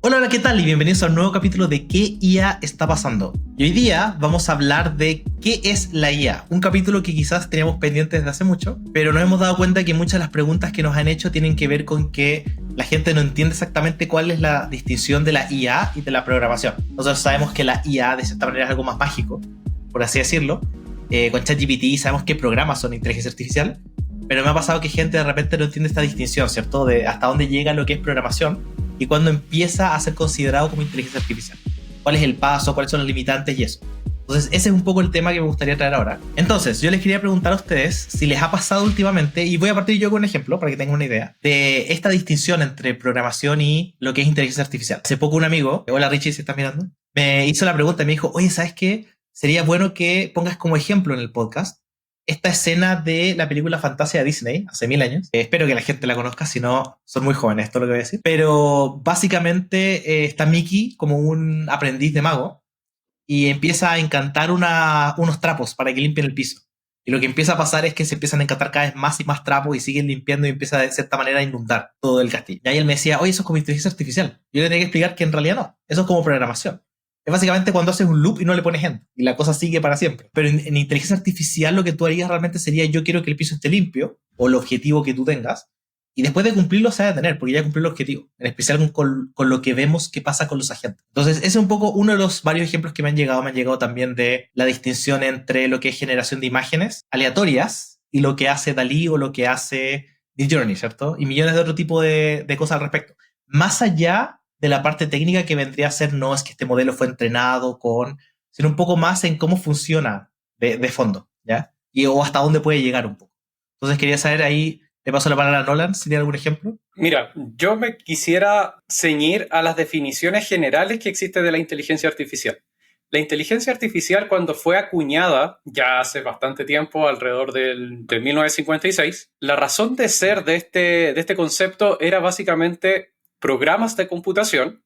Hola, hola, ¿qué tal? Y bienvenidos a un nuevo capítulo de ¿Qué IA está pasando? Y hoy día vamos a hablar de ¿qué es la IA? Un capítulo que quizás teníamos pendiente desde hace mucho, pero nos hemos dado cuenta que muchas de las preguntas que nos han hecho tienen que ver con que la gente no entiende exactamente cuál es la distinción de la IA y de la programación. Nosotros sabemos que la IA de cierta manera es algo más mágico, por así decirlo. Con ChatGPT sabemos qué programas son inteligencia artificial, pero me ha pasado que gente de repente no entiende esta distinción, ¿cierto? De hasta dónde llega lo que es programación y cuándo empieza a ser considerado como inteligencia artificial. ¿Cuál es el paso? ¿Cuáles son los limitantes? Y eso. Entonces, ese es un poco el tema que me gustaría traer ahora. Entonces, yo les quería preguntar a ustedes si les ha pasado últimamente, y voy a partir yo con un ejemplo para que tengan una idea, de esta distinción entre programación y lo que es inteligencia artificial. Hace poco un amigo, hola Richie, si estás mirando, me hizo la pregunta y me dijo, oye, ¿sabes qué? Sería bueno que pongas como ejemplo en el podcast esta escena de la película Fantasia de Disney, hace 1000 años. Espero que la gente la conozca, si no, son muy jóvenes, esto es lo que voy a decir. Pero básicamente está Mickey como un aprendiz de mago y empieza a encantar unos trapos para que limpien el piso. Y lo que empieza a pasar es que se empiezan a encantar cada vez más y más trapos y siguen limpiando y empieza de cierta manera a inundar todo el castillo. Y ahí él me decía, oye, eso es como inteligencia artificial. Yo le tenía que explicar que en realidad no, eso es como programación. Es básicamente cuando haces un loop y no le pones end y la cosa sigue para siempre. Pero en inteligencia artificial lo que tú harías realmente sería yo quiero que el piso esté limpio o el objetivo que tú tengas y después de cumplirlo se va a detener porque ya cumplió el objetivo, en especial con lo que vemos que pasa con los agentes. Entonces ese es un poco uno de los varios ejemplos que me han llegado también de la distinción entre lo que es generación de imágenes aleatorias y lo que hace Dalí o lo que hace Midjourney, ¿cierto? Y millones de otro tipo de cosas al respecto. Más allá de la parte técnica que vendría a ser, no es que este modelo fue entrenado sino un poco más en cómo funciona de fondo, ¿ya? O hasta dónde puede llegar un poco. Entonces quería saber ahí, le paso la palabra a Nolan, si tiene algún ejemplo. Mira, yo me quisiera ceñir a las definiciones generales que existen de la inteligencia artificial. La inteligencia artificial, cuando fue acuñada, ya hace bastante tiempo, alrededor de 1956, la razón de ser de este concepto era básicamente programas de computación,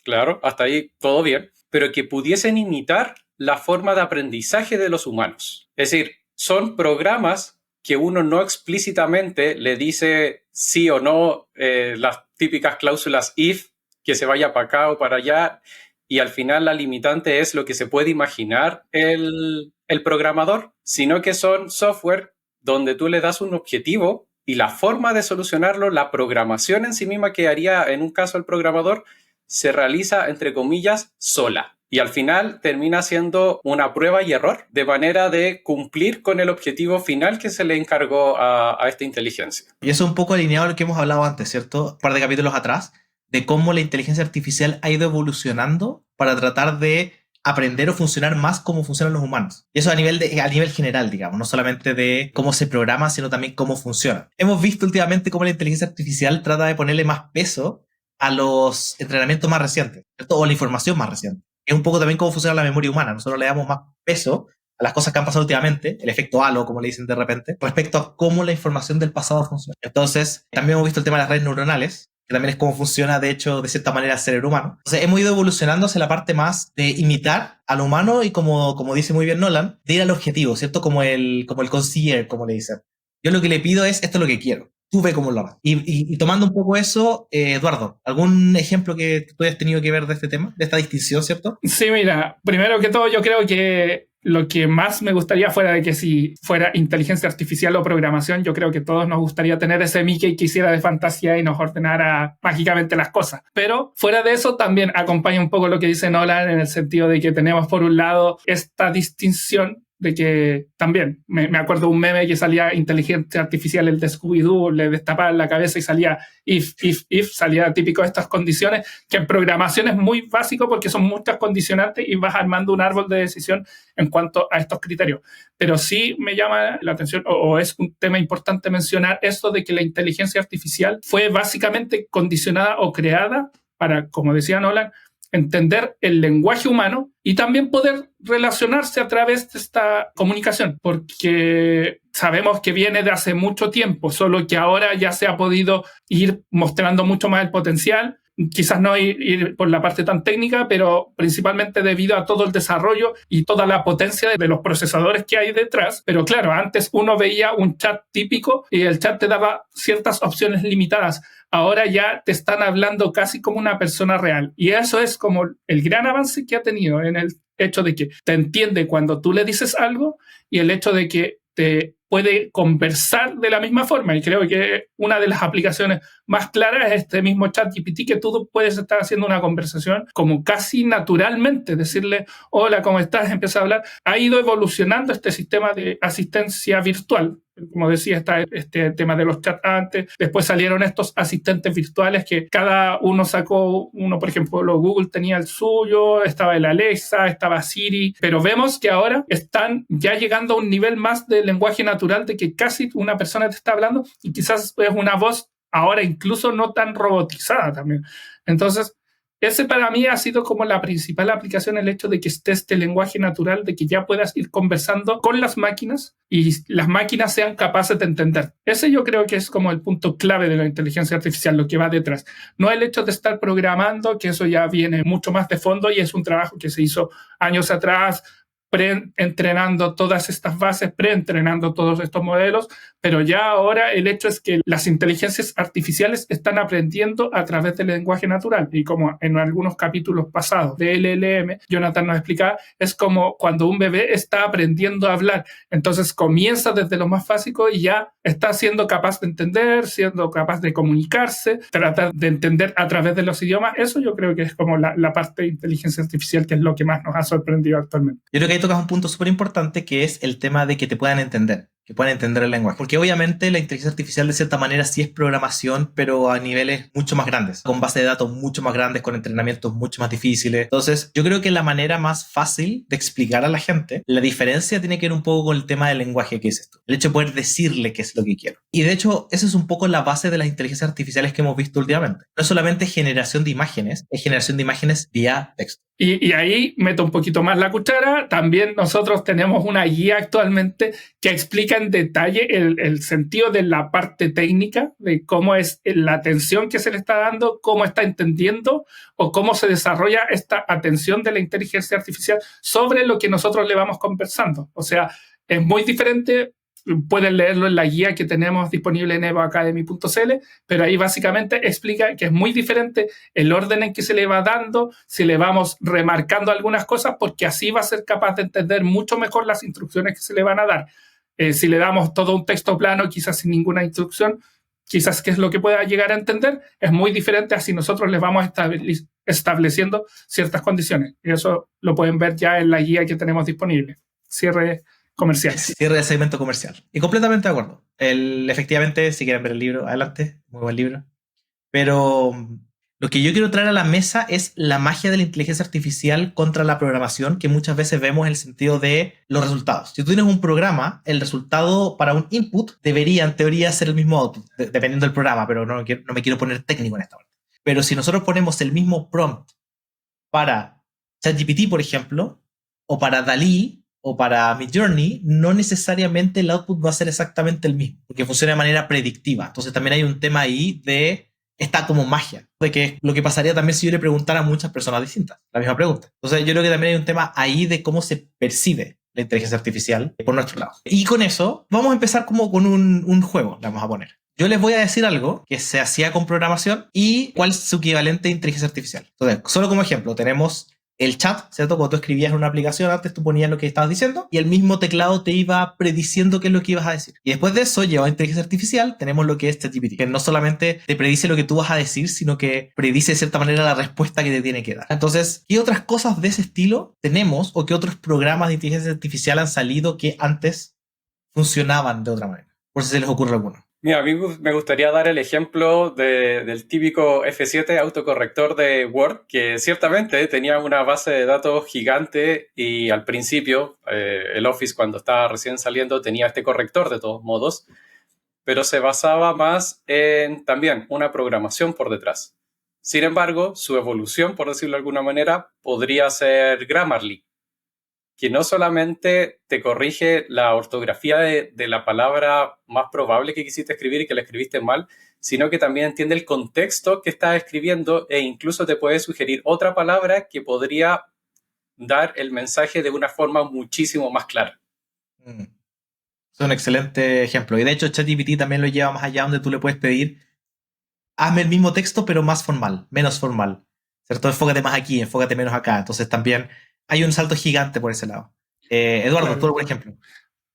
claro, hasta ahí todo bien, pero que pudiesen imitar la forma de aprendizaje de los humanos. Es decir, son programas que uno no explícitamente le dice sí o no, las típicas cláusulas if, que se vaya para acá o para allá, y al final la limitante es lo que se puede imaginar el programador, sino que son software donde tú le das un objetivo y la forma de solucionarlo, la programación en sí misma que haría en un caso el programador, se realiza, entre comillas, sola. Y al final termina siendo una prueba y error, de manera de cumplir con el objetivo final que se le encargó a esta inteligencia. Y eso es un poco alineado a lo que hemos hablado antes, ¿cierto? Un par de capítulos atrás, de cómo la inteligencia artificial ha ido evolucionando para tratar de aprender o funcionar más como funcionan los humanos. Y eso a nivel general, digamos, no solamente de cómo se programa, sino también cómo funciona. Hemos visto últimamente cómo la inteligencia artificial trata de ponerle más peso a los entrenamientos más recientes, ¿cierto? O a la información más reciente. Es un poco también cómo funciona la memoria humana. Nosotros le damos más peso a las cosas que han pasado últimamente, el efecto halo, como le dicen de repente, respecto a cómo la información del pasado funciona. Entonces, también hemos visto el tema de las redes neuronales, que también es cómo funciona, de hecho, de cierta manera el cerebro humano. Entonces, hemos ido evolucionando hacia la parte más de imitar al humano y, como dice muy bien Nolan, de ir al objetivo, ¿cierto? Como el concierge, como le dicen. Yo lo que le pido es, esto es lo que quiero. Tú ve cómo lo hagas. Y tomando un poco eso, Eduardo, ¿algún ejemplo que tú hayas tenido que ver de este tema, de esta distinción, ¿cierto? Sí, mira, primero que todo yo creo que lo que más me gustaría fuera de que si fuera inteligencia artificial o programación, yo creo que todos nos gustaría tener ese Mickey que hiciera de fantasía y nos ordenara mágicamente las cosas. Pero fuera de eso también acompaña un poco lo que dice Nolan en el sentido de que tenemos por un lado esta distinción de que también, me acuerdo un meme que salía inteligencia artificial, el de Scooby-Doo, le destapaban la cabeza y salía if, salía típico de estas condiciones, que en programación es muy básico porque son muchas condicionantes y vas armando un árbol de decisión en cuanto a estos criterios. Pero sí me llama la atención, o es un tema importante mencionar esto de que la inteligencia artificial fue básicamente condicionada o creada para, como decía Nolan, entender el lenguaje humano y también poder relacionarse a través de esta comunicación, porque sabemos que viene de hace mucho tiempo, solo que ahora ya se ha podido ir mostrando mucho más el potencial, quizás no ir por la parte tan técnica, pero principalmente debido a todo el desarrollo y toda la potencia de los procesadores que hay detrás. Pero claro, antes uno veía un chat típico y el chat te daba ciertas opciones limitadas. ahora ya te están hablando casi como una persona real. Y eso es como el gran avance que ha tenido en el hecho de que te entiende cuando tú le dices algo y el hecho de que te puede conversar de la misma forma. Y creo que una de las aplicaciones más claras es este mismo ChatGPT, que tú puedes estar haciendo una conversación como casi naturalmente, decirle, hola, ¿cómo estás? Empieza a hablar. Ha ido evolucionando este sistema de asistencia virtual. Como decía, está este tema de los chats antes, después salieron estos asistentes virtuales que cada uno sacó uno, por ejemplo, Google tenía el suyo, estaba el Alexa, estaba Siri, pero vemos que ahora están ya llegando a un nivel más de lenguaje natural, de que casi una persona te está hablando y quizás es una voz ahora incluso no tan robotizada también. Entonces, ese para mí ha sido como la principal aplicación, el hecho de que esté este lenguaje natural, de que ya puedas ir conversando con las máquinas y las máquinas sean capaces de entender. Ese yo creo que es como el punto clave de la inteligencia artificial, lo que va detrás. No el hecho de estar programando, que eso ya viene mucho más de fondo y es un trabajo que se hizo años atrás, pre-entrenando todas estas bases, pre-entrenando todos estos modelos, pero ya ahora el hecho es que las inteligencias artificiales están aprendiendo a través del lenguaje natural, y como en algunos capítulos pasados de LLM, Jonathan nos explicaba, es como cuando un bebé está aprendiendo a hablar, entonces comienza desde lo más básico y ya está siendo capaz de entender, siendo capaz de comunicarse, tratar de entender a través de los idiomas. Eso yo creo que es como la parte de inteligencia artificial, que es lo que más nos ha sorprendido actualmente. Yo creo que ahí tocas un punto súper importante, que es el tema de que te puedan entender, que puedan entender el lenguaje. Porque obviamente la inteligencia artificial de cierta manera sí es programación, pero a niveles mucho más grandes, con bases de datos mucho más grandes, con entrenamientos mucho más difíciles. Entonces, yo creo que la manera más fácil de explicar a la gente la diferencia tiene que ver un poco con el tema del lenguaje que es esto. El hecho de poder decirle qué es lo que quiero. Y de hecho, esa es un poco la base de las inteligencias artificiales que hemos visto últimamente. No es solamente generación de imágenes, es generación de imágenes vía texto. Y ahí meto un poquito más la cuchara. También nosotros tenemos una guía actualmente que explica en detalle el sentido de la parte técnica, de cómo es la atención que se le está dando, cómo está entendiendo o cómo se desarrolla esta atención de la inteligencia artificial sobre lo que nosotros le vamos conversando. O sea, es muy diferente. Pueden leerlo en la guía que tenemos disponible en evoacademy.cl, pero ahí básicamente explica que es muy diferente el orden en que se le va dando, si le vamos remarcando algunas cosas, porque así va a ser capaz de entender mucho mejor las instrucciones que se le van a dar. Si le damos todo un texto plano, quizás sin ninguna instrucción, quizás qué es lo que pueda llegar a entender, es muy diferente a si nosotros les vamos estableciendo ciertas condiciones. Y eso lo pueden ver ya en la guía que tenemos disponible. Cierre comercial. Cierre de segmento comercial. Y completamente de acuerdo. Efectivamente, si quieren ver el libro, adelante. Muy buen libro. Pero lo que yo quiero traer a la mesa es la magia de la inteligencia artificial contra la programación, que muchas veces vemos en el sentido de los resultados. Si tú tienes un programa, el resultado para un input debería, en teoría, ser el mismo output, dependiendo del programa, pero no me quiero poner técnico en esta parte. Pero si nosotros ponemos el mismo prompt para ChatGPT, por ejemplo, o para DALL-E, o para Midjourney, no necesariamente el output va a ser exactamente el mismo, porque funciona de manera predictiva. Entonces también hay un tema ahí de esta como magia, de que es lo que pasaría también si yo le preguntara a muchas personas distintas la misma pregunta. Entonces yo creo que también hay un tema ahí de cómo se percibe la inteligencia artificial por nuestro lado. Y con eso vamos a empezar como con un juego, le vamos a poner. Yo les voy a decir algo que se hacía con programación y cuál es su equivalente a inteligencia artificial. Entonces, solo como ejemplo, tenemos el chat, ¿cierto? Cuando tú escribías en una aplicación, antes tú ponías lo que estabas diciendo y el mismo teclado te iba prediciendo qué es lo que ibas a decir. Y después de eso, llevado a inteligencia artificial, tenemos lo que es ChatGPT, que no solamente te predice lo que tú vas a decir, sino que predice de cierta manera la respuesta que te tiene que dar. Entonces, ¿qué otras cosas de ese estilo tenemos o qué otros programas de inteligencia artificial han salido que antes funcionaban de otra manera? Por si se les ocurre alguno. Mira, a mí me gustaría dar el ejemplo del típico F7 autocorrector de Word, que ciertamente tenía una base de datos gigante y al principio el Office, cuando estaba recién saliendo, tenía este corrector de todos modos, pero se basaba más en también una programación por detrás. Sin embargo, su evolución, por decirlo de alguna manera, podría ser Grammarly, que no solamente te corrige la ortografía de la palabra más probable que quisiste escribir y que la escribiste mal, sino que también entiende el contexto que estás escribiendo e incluso te puede sugerir otra palabra que podría dar el mensaje de una forma muchísimo más clara. Es un excelente ejemplo. Y de hecho, ChatGPT también lo lleva más allá, donde tú le puedes pedir hazme el mismo texto, pero más formal, menos formal, ¿cierto? Enfócate más aquí, enfócate menos acá. Entonces también hay un salto gigante por ese lado. Eduardo, Claro. tú, por ejemplo.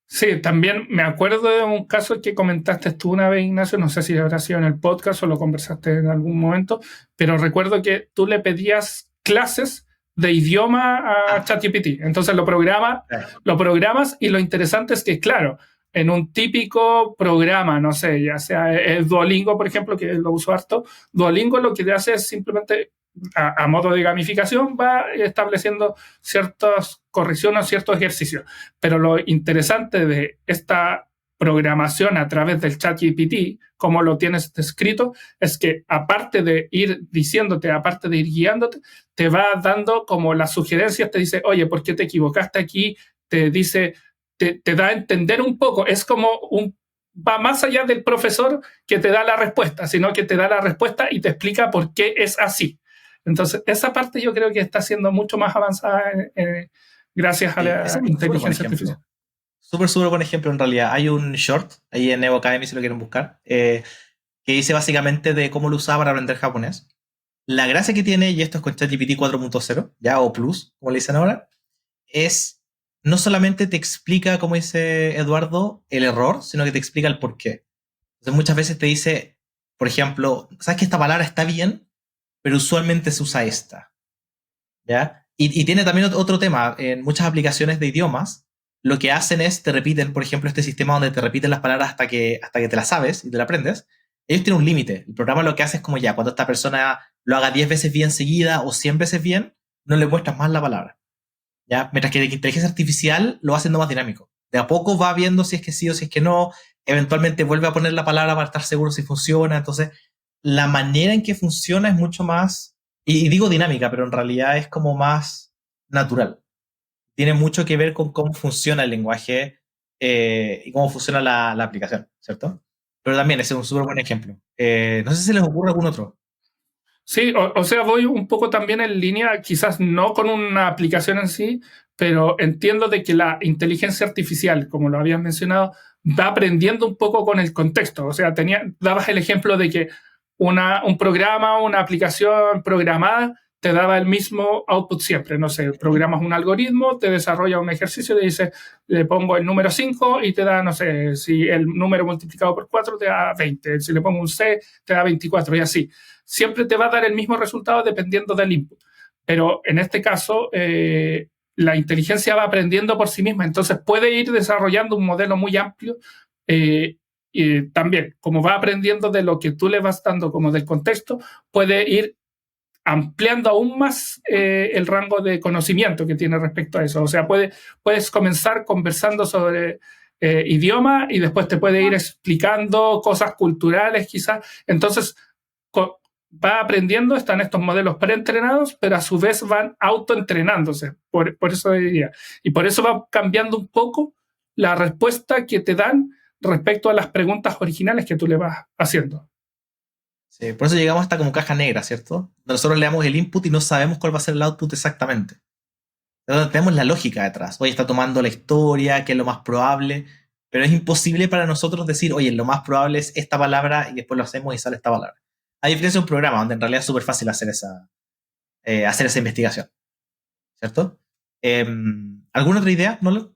Sí, también me acuerdo de un caso que comentaste tú una vez, Ignacio, no sé si habrá sido en el podcast o lo conversaste en algún momento, pero recuerdo que tú le pedías clases de idioma a ChatGPT. Entonces lo programas y lo interesante es que, claro, en un típico programa, no sé, ya sea el Duolingo, por ejemplo, que lo uso harto, Duolingo lo que te hace es simplemente, a modo de gamificación, va estableciendo ciertas correcciones, ciertos ejercicios. Pero lo interesante de esta programación a través del chat GPT, como lo tienes escrito, es que aparte de ir diciéndote, aparte de ir guiándote, te va dando como las sugerencias, te dice, oye, ¿por qué te equivocaste aquí? Te dice, te da a entender un poco, es como va más allá del profesor que te da la respuesta, sino que te da la respuesta y te explica por qué es así. Entonces, esa parte yo creo que está siendo mucho más avanzada gracias a la inteligencia artificial. Súper buen ejemplo en realidad. Hay un short ahí en Evo Academy si lo quieren buscar, que dice básicamente de cómo lo usaba para aprender japonés. La gracia que tiene, y esto es con ChatGPT 4.0, ya o Plus, como le dicen ahora, es no solamente te explica, como dice Eduardo, el error, sino que te explica el por qué. Entonces muchas veces te dice, por ejemplo, ¿sabes que esta palabra está bien? Pero usualmente se usa esta. ¿Ya? Y tiene también otro tema. En muchas aplicaciones de idiomas, lo que hacen es, te repiten, por ejemplo, este sistema donde te repiten las palabras hasta que te las sabes y te las aprendes. Ellos tienen un límite. El programa lo que hace es como ya, cuando esta persona lo haga 10 veces bien seguida o 100 veces bien, no le muestras más la palabra. ¿Ya? Mientras que la inteligencia artificial lo va haciendo más dinámico. De a poco va viendo si es que sí o si es que no. Eventualmente vuelve a poner la palabra para estar seguro si funciona. Entonces, la manera en que funciona es mucho más, y digo dinámica, pero en realidad es como más natural. Tiene mucho que ver con cómo funciona el lenguaje y cómo funciona la aplicación, ¿cierto? Pero también ese es un súper buen ejemplo. No sé si les ocurre algún otro. Sí, o sea, voy un poco también en línea, quizás no con una aplicación en sí, pero entiendo de que la inteligencia artificial, como lo habías mencionado, va aprendiendo un poco con el contexto. O sea, dabas el ejemplo de que un programa, una aplicación programada te daba el mismo output siempre. No sé, programas un algoritmo, te desarrolla un ejercicio, te dice, le pongo el número 5 y te da, no sé, si el número multiplicado por 4 te da 20, si le pongo un C te da 24 y así. Siempre te va a dar el mismo resultado dependiendo del input. Pero en este caso, la inteligencia va aprendiendo por sí misma, entonces puede ir desarrollando un modelo muy amplio y también, como va aprendiendo de lo que tú le vas dando como del contexto, puede ir ampliando aún más el rango de conocimiento que tiene respecto a eso. O sea, puedes comenzar conversando sobre idioma y después te puede ir explicando cosas culturales quizás. Entonces, va aprendiendo, están estos modelos preentrenados, pero a su vez van autoentrenándose. Por eso diría. Y por eso va cambiando un poco la respuesta que te dan respecto a las preguntas originales que tú le vas haciendo. Sí, por eso llegamos hasta como caja negra, ¿cierto? Nosotros le damos el input y no sabemos cuál va a ser el output exactamente. Entonces, tenemos la lógica detrás. Oye, está tomando la historia, que es lo más probable, pero es imposible para nosotros decir, oye, lo más probable es esta palabra y después lo hacemos y sale esta palabra. A diferencia de un programa donde en realidad es súper fácil hacer esa investigación, ¿cierto? ¿Alguna otra idea, Nolo?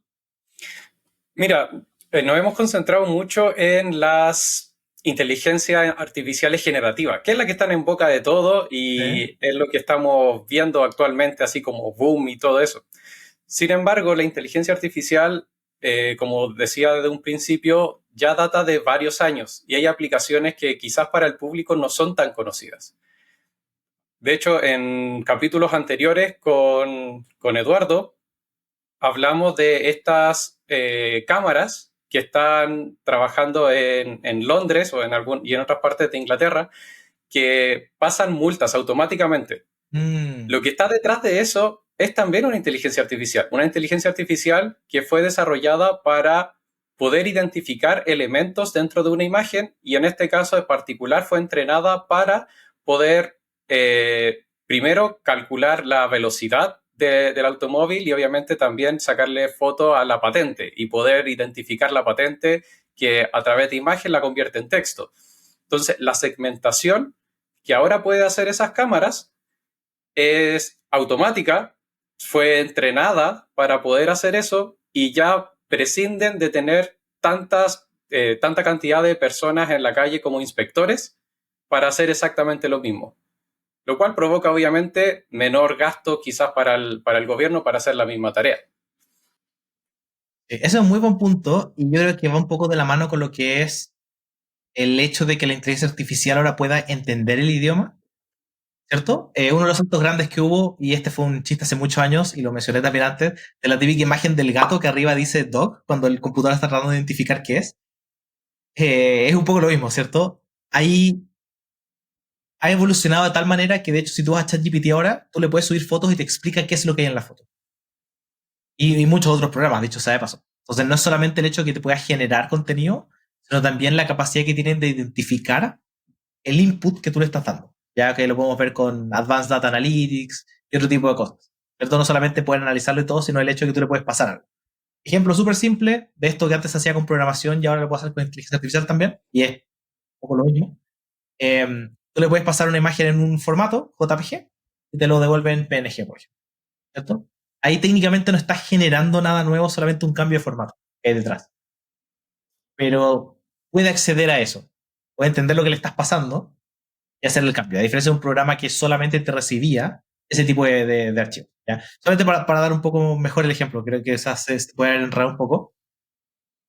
Mira, nos hemos concentrado mucho en las inteligencias artificiales generativas, que es la que están en boca de todo y es lo que estamos viendo actualmente, así como boom y todo eso. Sin embargo, la inteligencia artificial, como decía desde un principio, ya data de varios años y hay aplicaciones que quizás para el público no son tan conocidas. De hecho, en capítulos anteriores con Eduardo, hablamos de estas cámaras que están trabajando en Londres o y en otras partes de Inglaterra, que pasan multas automáticamente. Lo que está detrás de eso es también una inteligencia artificial que fue desarrollada para poder identificar elementos dentro de una imagen y en este caso en particular fue entrenada para poder primero calcular la velocidad del automóvil y obviamente también sacarle foto a la patente y poder identificar la patente que a través de imagen la convierte en texto. Entonces, la segmentación que ahora puede hacer esas cámaras es automática, fue entrenada para poder hacer eso y ya prescinden de tener tanta cantidad de personas en la calle como inspectores para hacer exactamente lo mismo. Lo cual provoca obviamente menor gasto quizás para el gobierno para hacer la misma tarea. Ese es un muy buen punto y yo creo que va un poco de la mano con lo que es el hecho de que la inteligencia artificial ahora pueda entender el idioma, ¿cierto? Uno de los saltos grandes que hubo, y este fue un chiste hace muchos años y lo mencioné también antes, de la típica imagen del gato que arriba dice dog cuando el computador está tratando de identificar qué es un poco lo mismo, ¿cierto? Ahí ha evolucionado de tal manera que de hecho si tú vas a ChatGPT ahora, tú le puedes subir fotos y te explica qué es lo que hay en la foto. Y muchos otros programas, dicho sea de paso. Entonces no es solamente el hecho de que te pueda generar contenido, sino también la capacidad que tienen de identificar el input que tú le estás dando. Ya que lo podemos ver con Advanced Data Analytics y otro tipo de cosas. ¿Cierto? No solamente pueden analizarlo y todo, sino el hecho de que tú le puedes pasar algo. Ejemplo súper simple de esto que antes se hacía con programación y ahora lo puedo hacer con inteligencia artificial también, y es un poco lo mismo. Tú le puedes pasar una imagen en un formato JPG y te lo devuelve en PNG, por ejemplo. ¿Cierto? Ahí técnicamente no estás generando nada nuevo, solamente un cambio de formato que hay detrás. Pero puede acceder a eso, puede entender lo que le estás pasando y hacer el cambio. A diferencia de un programa que solamente te recibía ese tipo de archivos. ¿Ya? Solamente para dar un poco mejor el ejemplo, creo que se puede enredar un poco.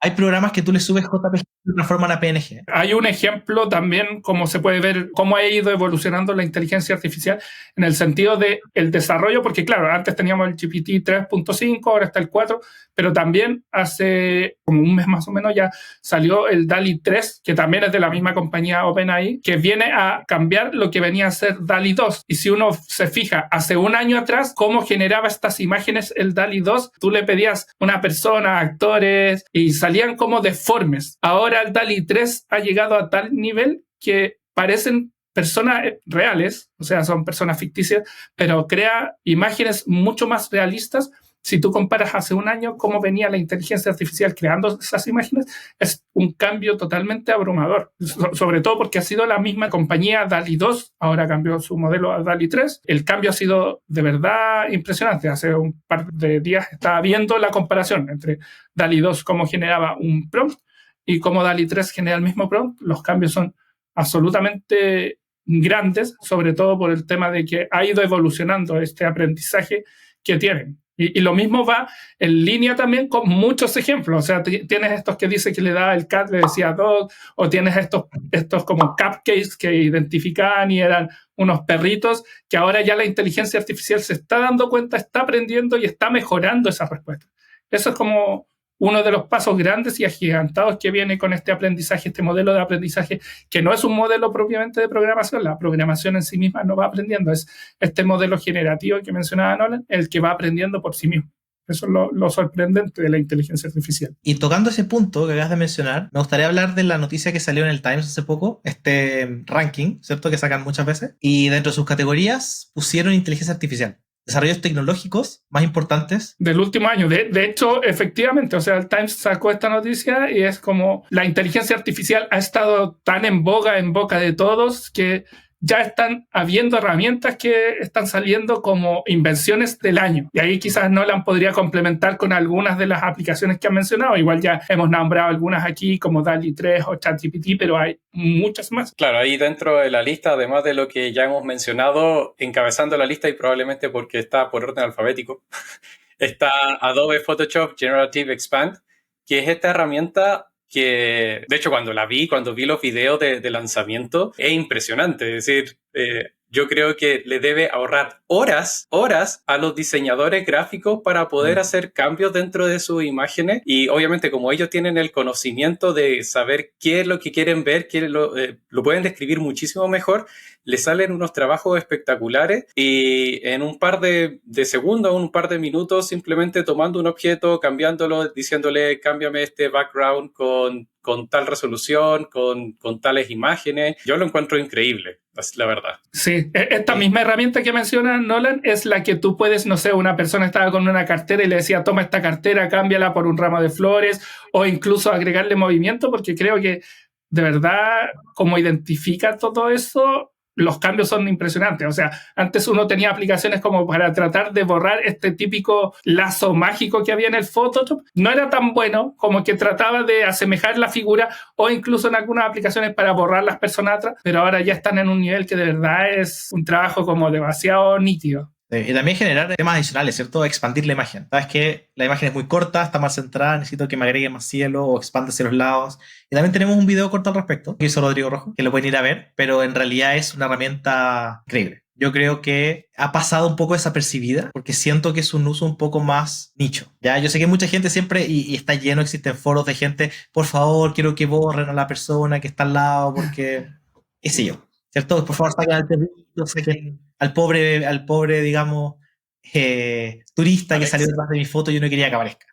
Hay programas que tú le subes JPG y lo transforman a PNG. Hay un ejemplo también, como se puede ver, cómo ha ido evolucionando la inteligencia artificial en el sentido del desarrollo, porque claro, antes teníamos el GPT 3.5, ahora está el 4, pero también hace como un mes más o menos ya salió el DALL-E 3, que también es de la misma compañía OpenAI, que viene a cambiar lo que venía a ser DALL-E 2. Y si uno se fija, hace un año atrás, cómo generaba estas imágenes el DALL-E 2, tú le pedías una persona, actores, y salían como deformes. Ahora el DALL-E 3 ha llegado a tal nivel que parecen personas reales, o sea, son personas ficticias, pero crea imágenes mucho más realistas. Si tú comparas hace un año cómo venía la inteligencia artificial creando esas imágenes, es un cambio totalmente abrumador. Sobre todo porque ha sido la misma compañía DALL-E 2, ahora cambió su modelo a DALL-E 3. El cambio ha sido de verdad impresionante. Hace un par de días estaba viendo la comparación entre DALL-E 2, cómo generaba un prompt, y cómo DALL-E 3 genera el mismo prompt. Los cambios son absolutamente grandes, sobre todo por el tema de que ha ido evolucionando este aprendizaje que tienen. Y lo mismo va en línea también con muchos ejemplos. O sea, tienes estos que dice que le da el cat, le decía dog, o tienes estos como cupcakes que identificaban y eran unos perritos, que ahora ya la inteligencia artificial se está dando cuenta, está aprendiendo y está mejorando esa respuesta. Eso es como uno de los pasos grandes y agigantados que viene con este aprendizaje, este modelo de aprendizaje, que no es un modelo propiamente de programación. La programación en sí misma no va aprendiendo, es este modelo generativo que mencionaba Nolan, el que va aprendiendo por sí mismo. Eso es lo sorprendente de la inteligencia artificial. Y tocando ese punto que acabas de mencionar, me gustaría hablar de la noticia que salió en el Times hace poco, este ranking, ¿cierto? Que sacan muchas veces. Y dentro de sus categorías pusieron inteligencia artificial. Desarrollos tecnológicos más importantes del último año. De hecho, efectivamente, o sea, el Times sacó esta noticia y es como la inteligencia artificial ha estado tan en boca de todos que ya están habiendo herramientas que están saliendo como invenciones del año. Y ahí quizás Nolan podría complementar con algunas de las aplicaciones que han mencionado. Igual ya hemos nombrado algunas aquí como DALL-E 3 o ChatGPT, pero hay muchas más. Claro, ahí dentro de la lista, además de lo que ya hemos mencionado, encabezando la lista y probablemente porque está por orden alfabético, está Adobe Photoshop Generative Expand, que es esta herramienta que, de hecho, cuando vi los videos de lanzamiento, es impresionante. Es decir, yo creo que le debe ahorrar horas a los diseñadores gráficos para poder hacer cambios dentro de sus imágenes. Y obviamente, como ellos tienen el conocimiento de saber qué es lo que quieren ver, lo pueden describir muchísimo mejor, le salen unos trabajos espectaculares y en un par de segundos, un par de minutos, simplemente tomando un objeto, cambiándolo, diciéndole cámbiame este background con tal resolución, con tales imágenes. Yo lo encuentro increíble, la verdad. Sí, esta misma herramienta que menciona Nolan es la que tú puedes, no sé, una persona estaba con una cartera y le decía toma esta cartera, cámbiala por un ramo de flores, o incluso agregarle movimiento, porque creo que de verdad, como identifica todo eso, los cambios son impresionantes. O sea, antes uno tenía aplicaciones como para tratar de borrar este típico lazo mágico que había en el Photoshop. No era tan bueno, como que trataba de asemejar la figura, o incluso en algunas aplicaciones para borrar las personas atrás, pero ahora ya están en un nivel que de verdad es un trabajo como demasiado nítido. Y también generar temas adicionales, ¿cierto? Expandir la imagen. Sabes que la imagen es muy corta, está mal centrada, necesito que me agregue más cielo o expande hacia los lados. Y también tenemos un video corto al respecto que hizo Rodrigo Rojo, que lo pueden ir a ver, pero en realidad es una herramienta increíble. Yo creo que ha pasado un poco desapercibida porque siento que es un uso un poco más nicho. Ya, yo sé que mucha gente siempre, y está lleno, existen foros de gente, por favor, quiero que borren a la persona que está al lado porque, qué sé yo, ¿cierto? Por favor, saquen al perrito, saquen al pobre, digamos, turista que salió detrás de mi foto y yo no quería que aparezca.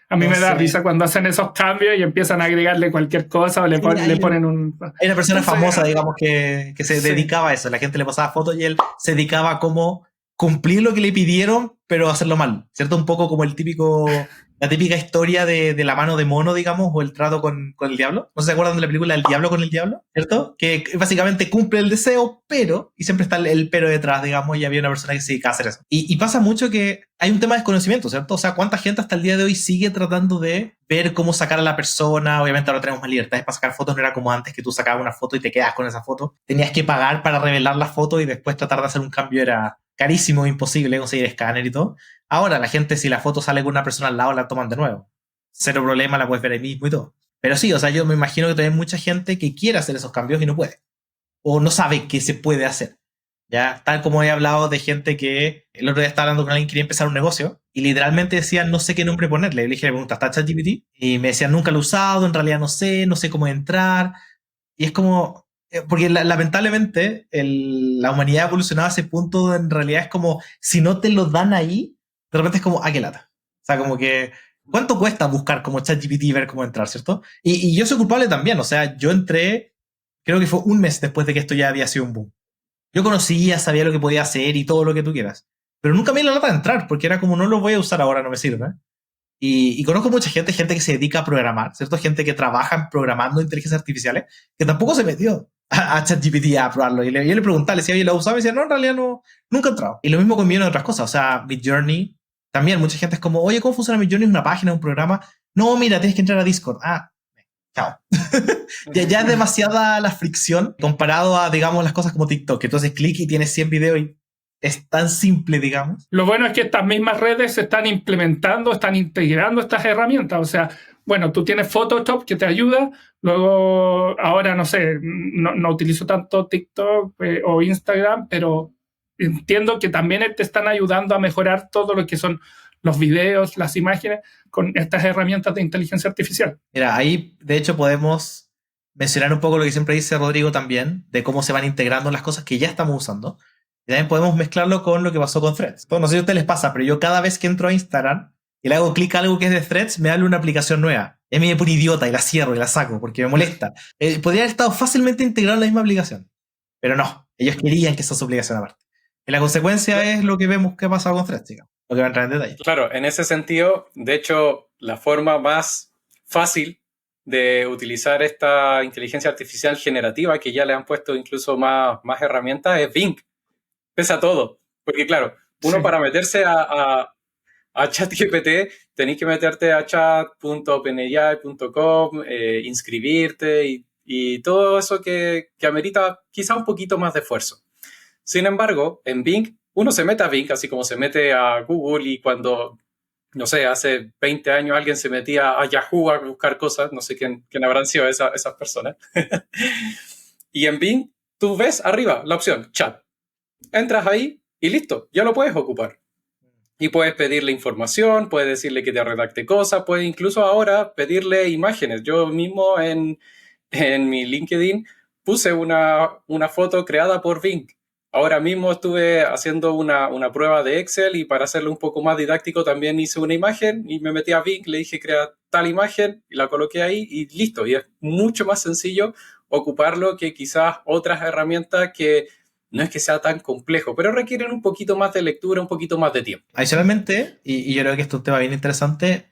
A mí me da risa cuando hacen esos cambios y empiezan a agregarle cualquier cosa o le ponen un... Hay una persona famosa, digamos, que se dedicaba a eso. La gente le pasaba fotos y él se dedicaba a cómo cumplir lo que le pidieron, pero hacerlo mal, ¿cierto? Un poco como la típica historia de la mano de mono, digamos, o el trato con el diablo. ¿No se acuerdan de la película El Diablo con el Diablo? ¿Cierto? Que básicamente cumple el deseo, pero, y siempre está el pero detrás, digamos, y había una persona que se dedica a hacer eso. Y pasa mucho que hay un tema de desconocimiento, ¿cierto? O sea, ¿cuánta gente hasta el día de hoy sigue tratando de ver cómo sacar a la persona? Obviamente ahora tenemos más libertades para sacar fotos, no era como antes que tú sacabas una foto y te quedas con esa foto. Tenías que pagar para revelar la foto y después tratar de hacer un cambio era carísimo, imposible conseguir escáner y todo. Ahora la gente, si la foto sale con una persona al lado, la toman de nuevo. Cero problema, la puedes ver ahí mismo y todo. Pero sí, o sea, yo me imagino que todavía hay mucha gente que quiere hacer esos cambios y no puede. O no sabe qué se puede hacer. Ya, tal como he hablado de gente que el otro día estaba hablando con alguien que quería empezar un negocio y literalmente decían no sé qué nombre ponerle. Le dije, le pregunta, ¿está ChatGPT? Y me decían, nunca lo he usado, en realidad no sé cómo entrar. Y es como, porque lamentablemente la humanidad ha evolucionado a ese punto donde en realidad es como, si no te lo dan ahí, de repente es como, qué lata. O sea, como que, ¿cuánto cuesta buscar como ChatGPT y ver cómo entrar, cierto? Y yo soy culpable también, o sea, yo entré, creo que fue un mes después de que esto ya había sido un boom. Yo conocía, sabía lo que podía hacer y todo lo que tú quieras. Pero nunca me dio la lata de entrar, porque era como, no lo voy a usar ahora, no me sirve. Y conozco mucha gente que se dedica a programar, ¿cierto? Gente que trabaja programando inteligencias artificiales, que tampoco se metió a ChatGPT a probarlo. Y yo le preguntaba, le decía, oye, ¿lo usaba? Y me decía, no, en realidad no, nunca he entrado. Y lo mismo con millones de otras cosas. O sea, Midjourney, también mucha gente es como, oye, ¿cómo funciona Midjourney? ¿Es una página, un programa? No, mira, tienes que entrar a Discord. Chao. ya es demasiada la fricción comparado a, digamos, las cosas como TikTok. Entonces, clic y tienes 100 videos y es tan simple, digamos. Lo bueno es que estas mismas redes se están implementando, están integrando estas herramientas. O sea, bueno, tú tienes Photoshop que te ayuda. Luego, ahora, no sé, no utilizo tanto TikTok o Instagram, pero entiendo que también te están ayudando a mejorar todo lo que son los videos, las imágenes, con estas herramientas de inteligencia artificial. Mira, ahí de hecho podemos mencionar un poco lo que siempre dice Rodrigo también, de cómo se van integrando las cosas que ya estamos usando. Y también podemos mezclarlo con lo que pasó con Threads. No sé si a ustedes les pasa, pero yo cada vez que entro a Instagram y le hago clic a algo que es de Threads, me abre una aplicación nueva. Y a mí me pone idiota y la cierro y la saco porque me molesta. Podría haber estado fácilmente integrado en la misma aplicación. Pero no, ellos querían que esa su obligación aparte. Y la consecuencia es lo que vemos que ha pasado con Threads, digamos. Lo que va a entrar en detalle. Claro, en ese sentido, de hecho, la forma más fácil de utilizar esta inteligencia artificial generativa, que ya le han puesto incluso más herramientas, es Bing. Pese a todo. Porque claro, uno sí, para meterse a ChatGPT tenéis que meterte a chat.openai.com, inscribirte y todo eso que amerita quizá un poquito más de esfuerzo. Sin embargo, en Bing, uno se mete a Bing, así como se mete a Google y cuando, no sé, hace 20 años alguien se metía a Yahoo a buscar cosas, no sé quién habrán sido esas personas. Y en Bing, tú ves arriba la opción chat. Entras ahí y listo, ya lo puedes ocupar. Y puedes pedirle información, puedes decirle que te redacte cosas, puedes incluso ahora pedirle imágenes. Yo mismo en mi LinkedIn puse una foto creada por Bing. Ahora mismo estuve haciendo una prueba de Excel y para hacerlo un poco más didáctico también hice una imagen y me metí a Bing, le dije crea tal imagen y la coloqué ahí y listo. Y es mucho más sencillo ocuparlo que quizás otras herramientas que no es que sea tan complejo, pero requieren un poquito más de lectura, un poquito más de tiempo. Adicionalmente, y yo creo que esto es un tema bien interesante,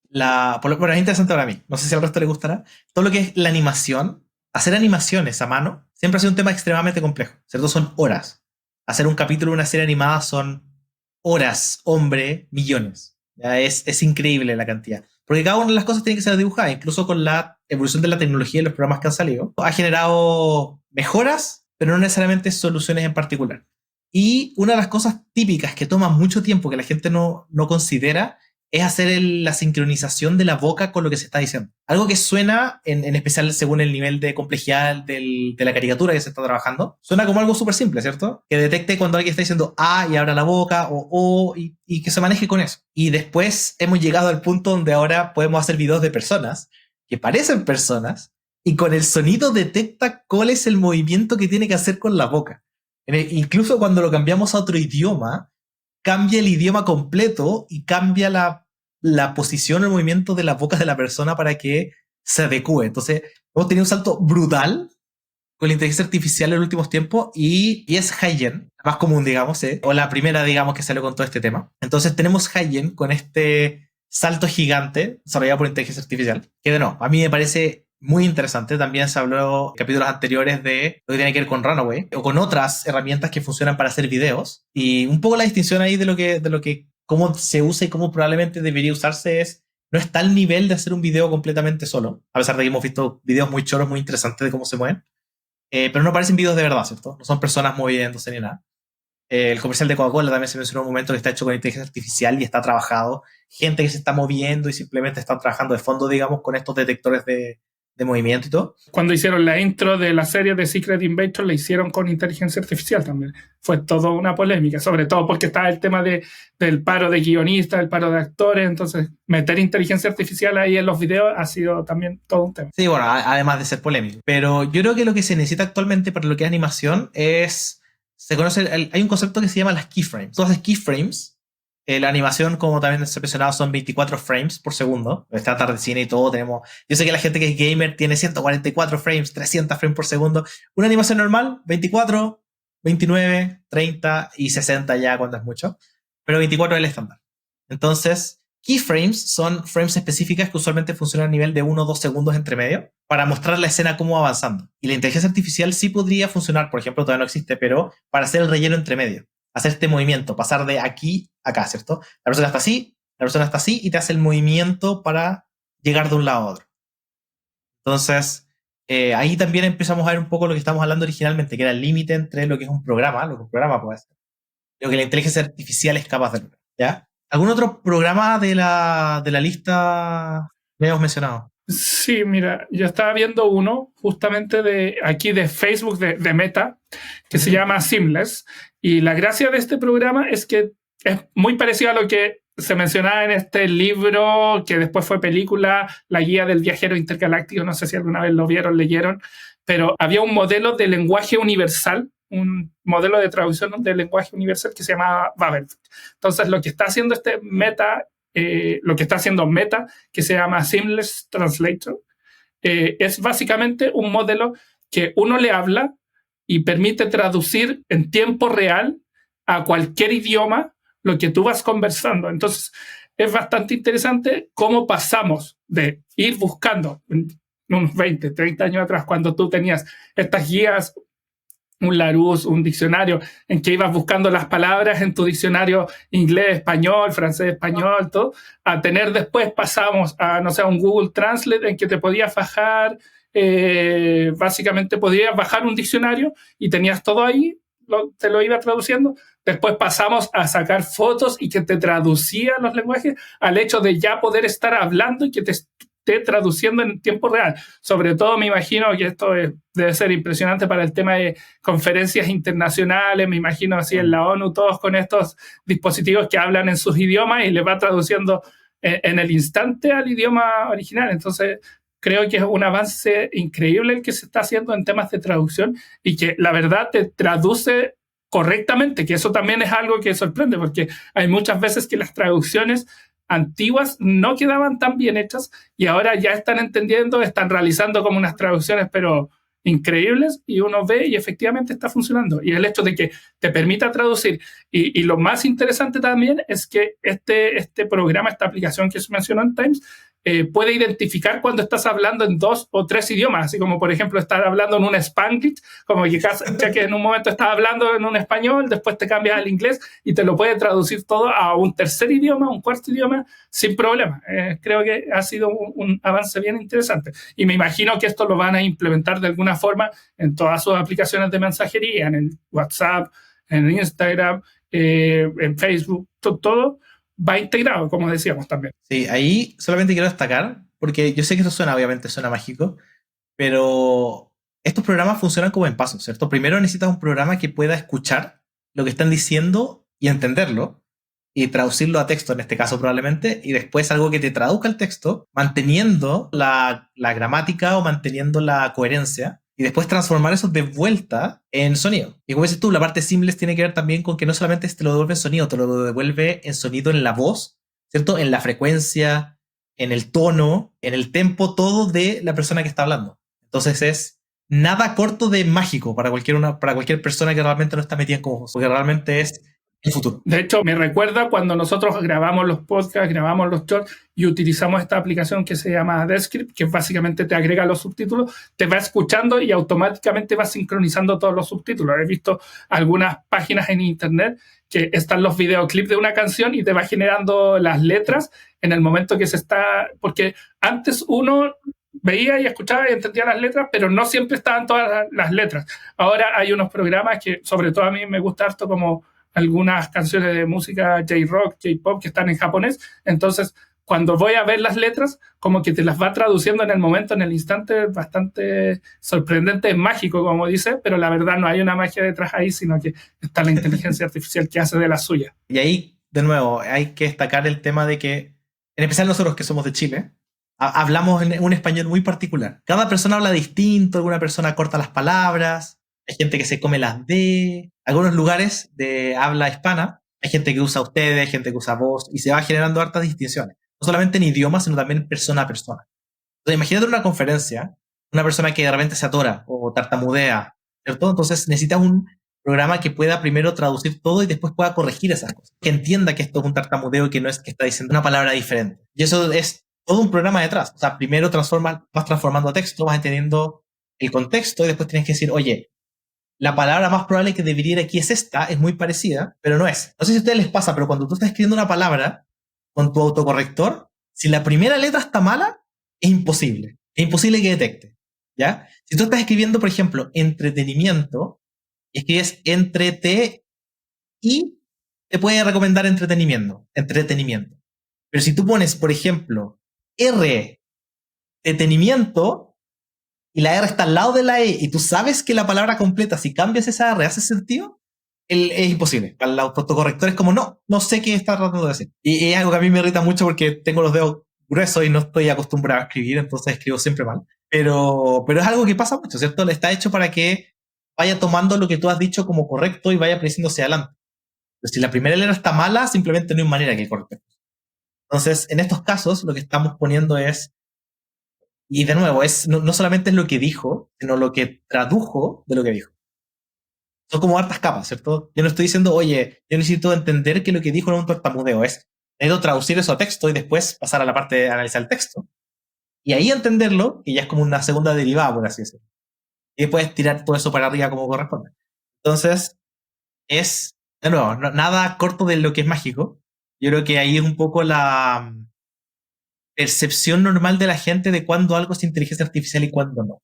bueno, es interesante para mí, no sé si al resto le gustará, todo lo que es la animación, hacer animaciones a mano, siempre ha sido un tema extremadamente complejo, ¿cierto? Son horas. Hacer un capítulo de una serie animada son horas, hombre, millones. Ya es increíble la cantidad. Porque cada una de las cosas tiene que ser dibujada, incluso con la evolución de la tecnología y los programas que han salido. Ha generado mejoras, pero no necesariamente soluciones en particular. Y una de las cosas típicas que toma mucho tiempo, que la gente no considera, es hacer la sincronización de la boca con lo que se está diciendo. Algo que suena, en especial según el nivel de complejidad de la caricatura que se está trabajando, suena como algo súper simple, ¿cierto? Que detecte cuando alguien está diciendo A y abra la boca o O y que se maneje con eso. Y después hemos llegado al punto donde ahora podemos hacer videos de personas que parecen personas y con el sonido detecta cuál es el movimiento que tiene que hacer con la boca. Incluso cuando lo cambiamos a otro idioma, cambia el idioma completo y cambia la posición o el movimiento de la boca de la persona para que se adecue. Entonces, hemos tenido un salto brutal con la inteligencia artificial en los últimos tiempos y es HeyGen, la más común, digamos, o la primera, digamos, que salió con todo este tema. Entonces, tenemos HeyGen con este salto gigante desarrollado por inteligencia artificial, que de nuevo, a mí me parece muy interesante. También se habló en capítulos anteriores de lo que tiene que ver con Runway o con otras herramientas que funcionan para hacer videos. Y un poco la distinción ahí de lo que cómo se usa y cómo probablemente debería usarse no está al nivel de hacer un video completamente solo, a pesar de que hemos visto videos muy choros, muy interesantes de cómo se mueven. Pero no parecen videos de verdad, ¿cierto? No son personas moviéndose ni nada. El comercial de Coca-Cola también se mencionó en un momento que está hecho con inteligencia artificial y está trabajado. Gente que se está moviendo y simplemente están trabajando de fondo, digamos, con estos detectores de movimiento y todo. Cuando hicieron la intro de la serie de Secret Invasion, la hicieron con inteligencia artificial también. Fue toda una polémica, sobre todo porque estaba el tema del paro de guionistas, el paro de actores. Entonces, meter inteligencia artificial ahí en los videos ha sido también todo un tema. Sí, bueno, además de ser polémico. Pero yo creo que lo que se necesita actualmente para lo que es animación es... hay un concepto que se llama las keyframes. Entonces, keyframes, la animación, como también se mencionaba, son 24 frames por segundo. Estándar de cine y todo. Yo sé que la gente que es gamer tiene 144 frames, 300 frames por segundo. Una animación normal, 24, 29, 30 y 60 ya cuando es mucho. Pero 24 es el estándar. Entonces, keyframes son frames específicas que usualmente funcionan a nivel de 1 o 2 segundos entre medio para mostrar la escena cómo va avanzando. Y la inteligencia artificial sí podría funcionar, por ejemplo, todavía no existe, pero para hacer el relleno entre medio. Hacer este movimiento, pasar de aquí a acá, ¿cierto? La persona está así, la persona está así y te hace el movimiento para llegar de un lado a otro. Entonces, ahí también empezamos a ver un poco lo que estamos hablando originalmente, que era el límite entre lo que es un programa, lo que un programa puede hacer, lo que la inteligencia artificial es capaz de lograr, ¿ya? ¿Algún otro programa de la lista que hemos mencionado? Sí, mira, yo estaba viendo uno justamente de Facebook, de Meta, que se llama Seamless. Y la gracia de este programa es que es muy parecido a lo que se mencionaba en este libro, que después fue película, La guía del viajero intergaláctico. No sé si alguna vez lo vieron, leyeron, pero había un modelo de lenguaje universal, un modelo de traducción de lenguaje universal que se llamaba Babel. Entonces, lo que está haciendo Meta, que se llama Seamless Translator, es básicamente un modelo que uno le habla y permite traducir en tiempo real a cualquier idioma lo que tú vas conversando. Entonces, es bastante interesante cómo pasamos de ir buscando unos 20, 30 años atrás, cuando tú tenías estas guías, un Larousse, un diccionario, en que ibas buscando las palabras en tu diccionario inglés, español, francés, español, todo, a tener después, pasamos a, no sé, a un Google Translate en que te podías bajar, básicamente podías bajar un diccionario y tenías todo ahí, te lo iba traduciendo. Después pasamos a sacar fotos y que te traducía los lenguajes, al hecho de ya poder estar hablando y que te esté traduciendo en tiempo real. Sobre todo me imagino que esto debe ser impresionante para el tema de conferencias internacionales, me imagino así en la ONU, todos con estos dispositivos que hablan en sus idiomas y les va traduciendo en el instante al idioma original. Entonces, creo que es un avance increíble el que se está haciendo en temas de traducción y que la verdad te traduce correctamente, que eso también es algo que sorprende, porque hay muchas veces que las traducciones antiguas no quedaban tan bien hechas y ahora ya están entendiendo, están realizando como unas traducciones pero increíbles y uno ve y efectivamente está funcionando. Y el hecho de que te permita traducir y lo más interesante también es que este programa, esta aplicación que se mencionó en Times, puede identificar cuando estás hablando en 2 o 3 idiomas, así como por ejemplo estar hablando en un Spanglish, como que en un momento estás hablando en un español, después te cambias al inglés y te lo puede traducir todo a un tercer idioma, un cuarto idioma, sin problema. Creo que ha sido un avance bien interesante. Y me imagino que esto lo van a implementar de alguna forma en todas sus aplicaciones de mensajería, en el WhatsApp, en Instagram, en Facebook, todo va integrado, como decíamos también. Sí, ahí solamente quiero destacar, porque yo sé que esto obviamente suena mágico, pero estos programas funcionan como en pasos, ¿cierto? Primero necesitas un programa que pueda escuchar lo que están diciendo y entenderlo, y traducirlo a texto en este caso probablemente, y después algo que te traduzca el texto, manteniendo la gramática o manteniendo la coherencia, y después transformar eso de vuelta en sonido. Y como dices tú, la parte seamless tiene que ver también con que no solamente te lo devuelve en sonido, te lo devuelve en sonido en la voz, ¿cierto? En la frecuencia, en el tono, en el tempo, todo de la persona que está hablando. Entonces es nada corto de mágico para cualquier persona que realmente no está metida en cómo, porque realmente es el futuro. De hecho, me recuerda cuando nosotros grabamos los podcasts, grabamos los shorts y utilizamos esta aplicación que se llama Descript, que básicamente te agrega los subtítulos, te va escuchando y automáticamente va sincronizando todos los subtítulos. He visto algunas páginas en internet que están los videoclips de una canción y te va generando las letras en el momento que se está... Porque antes uno veía y escuchaba y entendía las letras, pero no siempre estaban todas las letras. Ahora hay unos programas que, sobre todo a mí me gusta harto, como algunas canciones de música J-rock, J-pop que están en japonés, entonces cuando voy a ver las letras, como que te las va traduciendo en el momento, en el instante, bastante sorprendente, mágico, como dice, pero la verdad no hay una magia detrás ahí, sino que está la inteligencia artificial que hace de la suya. Y ahí, de nuevo, hay que destacar el tema de que, en especial nosotros que somos de Chile, hablamos en un español muy particular. Cada persona habla distinto, alguna persona corta las palabras, hay gente que se come las D. Algunos lugares de habla hispana, hay gente que usa ustedes, hay gente que usa vos, y se va generando hartas distinciones. No solamente en idiomas, sino también persona a persona. Entonces, imagínate una conferencia, una persona que de repente se atora o tartamudea, ¿cierto? Entonces necesitas un programa que pueda primero traducir todo y después pueda corregir esas cosas. Que entienda que esto es un tartamudeo y que no es que está diciendo una palabra diferente. Y eso es todo un programa detrás. O sea, primero vas transformando texto, vas entendiendo el contexto y después tienes que decir, oye, la palabra más probable que debería ir aquí es esta, es muy parecida, pero no es. No sé si a ustedes les pasa, pero cuando tú estás escribiendo una palabra con tu autocorrector, si la primera letra está mala, es imposible. Es imposible que detecte, ¿ya? Si tú estás escribiendo, por ejemplo, entretenimiento, y escribes entrete y te puede recomendar entretenimiento. Pero si tú pones, por ejemplo, R, detenimiento, y la R está al lado de la E, y tú sabes que la palabra completa, si cambias esa R, hace sentido, es imposible. Para el autocorrector es como, no sé qué está tratando de decir. Y es algo que a mí me irrita mucho porque tengo los dedos gruesos y no estoy acostumbrado a escribir, entonces escribo siempre mal. Pero es algo que pasa mucho, ¿cierto? Está hecho para que vaya tomando lo que tú has dicho como correcto y vaya prediciendo hacia adelante. Pero si la primera letra está mala, simplemente no hay manera que corte. Entonces, en estos casos, lo que estamos poniendo es, y de nuevo, no solamente es lo que dijo, sino lo que tradujo de lo que dijo. Son como hartas capas, ¿cierto? Yo no estoy diciendo, oye, yo necesito entender que lo que dijo no es un tartamudeo, necesito traducir eso a texto y después pasar a la parte de analizar el texto. Y ahí entenderlo, que ya es como una segunda derivada, por así decirlo. Y después tirar todo eso para arriba como corresponde. Entonces, es, de nuevo, nada corto de lo que es mágico. Yo creo que ahí es un poco la percepción normal de la gente de cuándo algo es inteligencia artificial y cuándo no.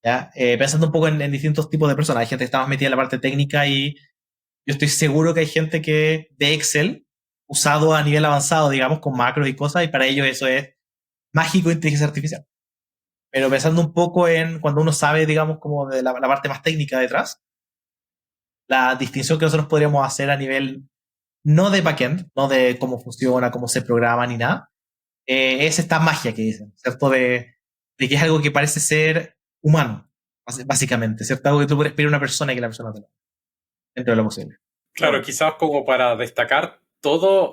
¿Ya? Pensando un poco en distintos tipos de personas. Hay gente que está más metida en la parte técnica y yo estoy seguro que hay gente que de Excel, usado a nivel avanzado, digamos, con macros y cosas, y para ellos eso es mágico inteligencia artificial. Pero pensando un poco en cuando uno sabe, digamos, como de la parte más técnica detrás, la distinción que nosotros podríamos hacer a nivel no de backend, no de cómo funciona, cómo se programa ni nada, es esta magia que dicen, ¿cierto? De que es algo que parece ser humano, básicamente, ¿cierto? Algo que tú puedes pedir a una persona y que la persona te lo haga, dentro de lo posible. Claro, quizás como para destacar todo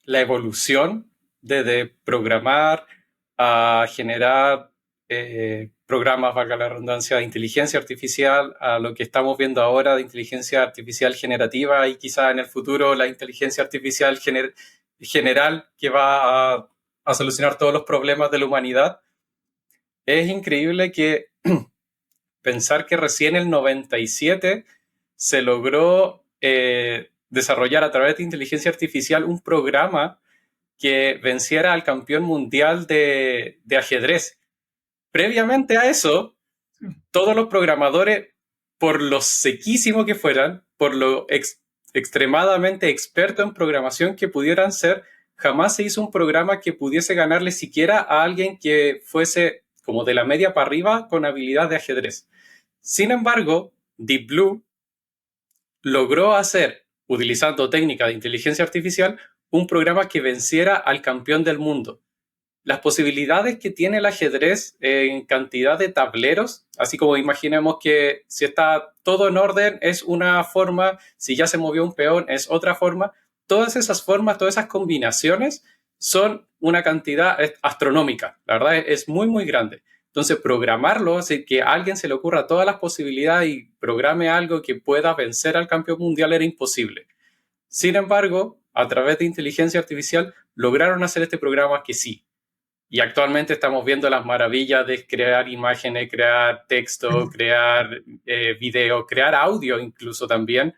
la evolución de programar a generar programas, valga la redundancia, de inteligencia artificial, a lo que estamos viendo ahora de inteligencia artificial generativa y quizás en el futuro la inteligencia artificial general que va a a solucionar todos los problemas de la humanidad. Es increíble que pensar que recién en el 97 se logró desarrollar a través de inteligencia artificial un programa que venciera al campeón mundial de ajedrez. Previamente a eso, todos los programadores, por lo sequísimo que fueran, por lo extremadamente experto en programación que pudieran ser, jamás se hizo un programa que pudiese ganarle siquiera a alguien que fuese como de la media para arriba con habilidad de ajedrez. Sin embargo, Deep Blue logró hacer, utilizando técnicas de inteligencia artificial, un programa que venciera al campeón del mundo. Las posibilidades que tiene el ajedrez en cantidad de tableros, así como imaginemos que si está todo en orden es una forma, si ya se movió un peón es otra forma, todas esas formas, todas esas combinaciones son una cantidad astronómica, la verdad es muy, muy grande. Entonces, programarlo, así que a alguien se le ocurra todas las posibilidades y programe algo que pueda vencer al campeón mundial era imposible. Sin embargo, a través de inteligencia artificial lograron hacer este programa que sí. Y actualmente estamos viendo las maravillas de crear imágenes, crear texto, crear video, crear audio incluso también.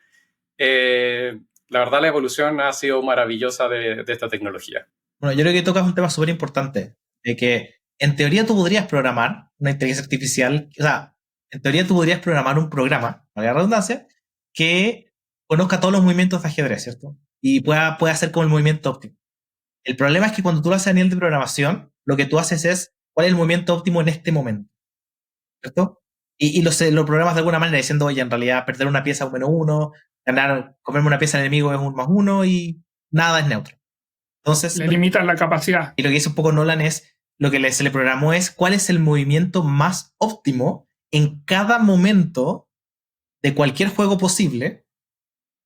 La verdad, la evolución ha sido maravillosa de esta tecnología. Bueno, yo creo que tocas un tema súper importante, de que en teoría tú podrías programar una inteligencia artificial, o sea, en teoría tú podrías programar un programa, valga la redundancia, que conozca todos los movimientos de ajedrez, ¿cierto? Y pueda hacer como el movimiento óptimo. El problema es que cuando tú lo haces a nivel de programación, lo que tú haces es cuál es el movimiento óptimo en este momento, ¿cierto? Y lo programas de alguna manera diciendo, oye, en realidad perder una pieza es un -1, comerme una pieza al enemigo es un +1 y nada es neutro. Entonces, le limitan la capacidad. Y lo que hizo un poco Nolan es, lo que se le programó es cuál es el movimiento más óptimo en cada momento de cualquier juego posible,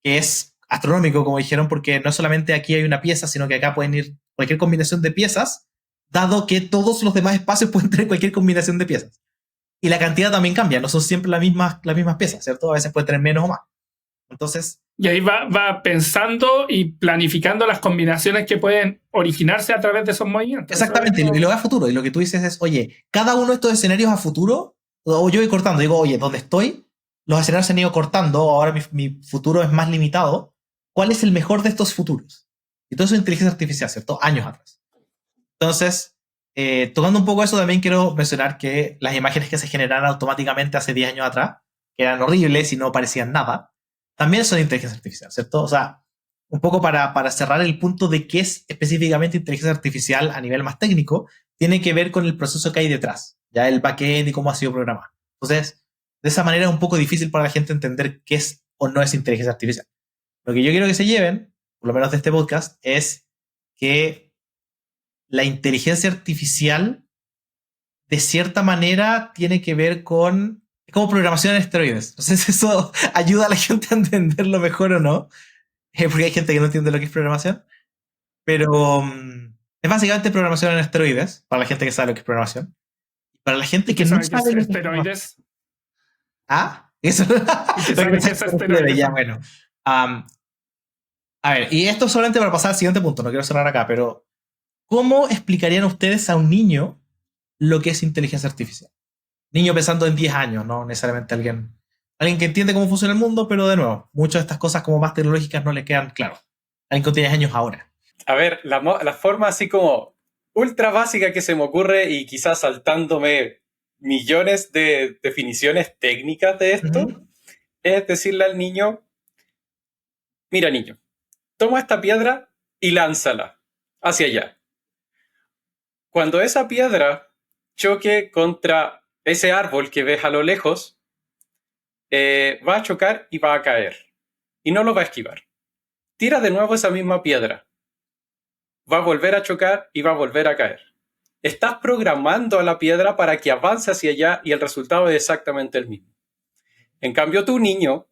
que es astronómico, como dijeron, porque no solamente aquí hay una pieza, sino que acá pueden ir cualquier combinación de piezas, dado que todos los demás espacios pueden tener cualquier combinación de piezas. Y la cantidad también cambia, no son siempre las mismas piezas, ¿cierto? A veces pueden tener menos o más. Entonces... Y ahí va pensando y planificando las combinaciones que pueden originarse a través de esos movimientos. Exactamente, y lo ve a futuro. Y lo que tú dices es, oye, cada uno de estos escenarios a futuro, o yo voy cortando, digo, oye, ¿dónde estoy? Los escenarios se han ido cortando, ahora mi futuro es más limitado. ¿Cuál es el mejor de estos futuros? Y todo eso es inteligencia artificial, ¿cierto? Años atrás. Entonces, tocando un poco eso, también quiero mencionar que las imágenes que se generaron automáticamente hace 10 años atrás, que eran horribles y no parecían nada, también son inteligencia artificial, ¿cierto? O sea, un poco para cerrar el punto de qué es específicamente inteligencia artificial a nivel más técnico, tiene que ver con el proceso que hay detrás, ya el backend y cómo ha sido programado. Entonces, de esa manera es un poco difícil para la gente entender qué es o no es inteligencia artificial. Lo que yo quiero que se lleven, por lo menos de este podcast, es que la inteligencia artificial de cierta manera tiene que ver con... Es como programación en esteroides. No sé si eso ayuda a la gente a entenderlo mejor o no, porque hay gente que no entiende lo que es programación. Pero es básicamente programación en esteroides, para la gente que sabe lo que es programación. Para la gente que no sabe lo que es esteroides. ¿Ah? Eso. ¿Qué es esteroides? Ya, bueno. A ver, y esto solamente para pasar al siguiente punto, no quiero cerrar acá, pero ¿cómo explicarían ustedes a un niño lo que es inteligencia artificial? Niño pensando en 10 años, no necesariamente alguien que entiende cómo funciona el mundo, pero de nuevo, muchas de estas cosas como más tecnológicas no le quedan claras. Alguien con 10 años ahora. A ver, la forma así como ultra básica que se me ocurre y quizás saltándome millones de definiciones técnicas de esto, es decirle al niño, mira niño, toma esta piedra y lánzala hacia allá. Cuando esa piedra choque contra ese árbol que ves a lo lejos, va a chocar y va a caer. Y no lo va a esquivar. Tira de nuevo esa misma piedra. Va a volver a chocar y va a volver a caer. Estás programando a la piedra para que avance hacia allá y el resultado es exactamente el mismo. En cambio, tu niño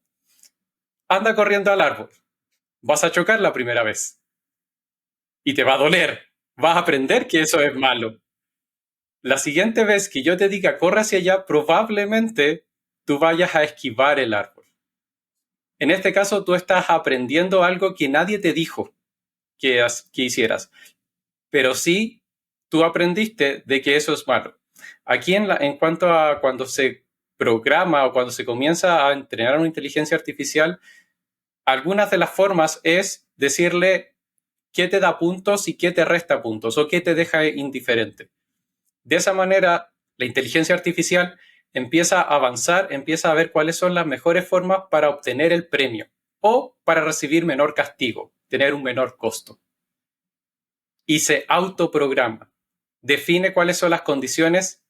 anda corriendo al árbol. Vas a chocar la primera vez. Y te va a doler. Vas a aprender que eso es malo. La siguiente vez que yo te diga corre hacia allá, probablemente tú vayas a esquivar el árbol. En este caso, tú estás aprendiendo algo que nadie te dijo que hicieras. Pero sí tú aprendiste de que eso es malo. Aquí en cuanto a cuando se programa o cuando se comienza a entrenar una inteligencia artificial, algunas de las formas es decirle qué te da puntos y qué te resta puntos o qué te deja indiferente. De esa manera, la inteligencia artificial empieza a avanzar, empieza a ver cuáles son las mejores formas para obtener el premio o para recibir menor castigo, tener un menor costo. Y se autoprograma, define cuáles son las condiciones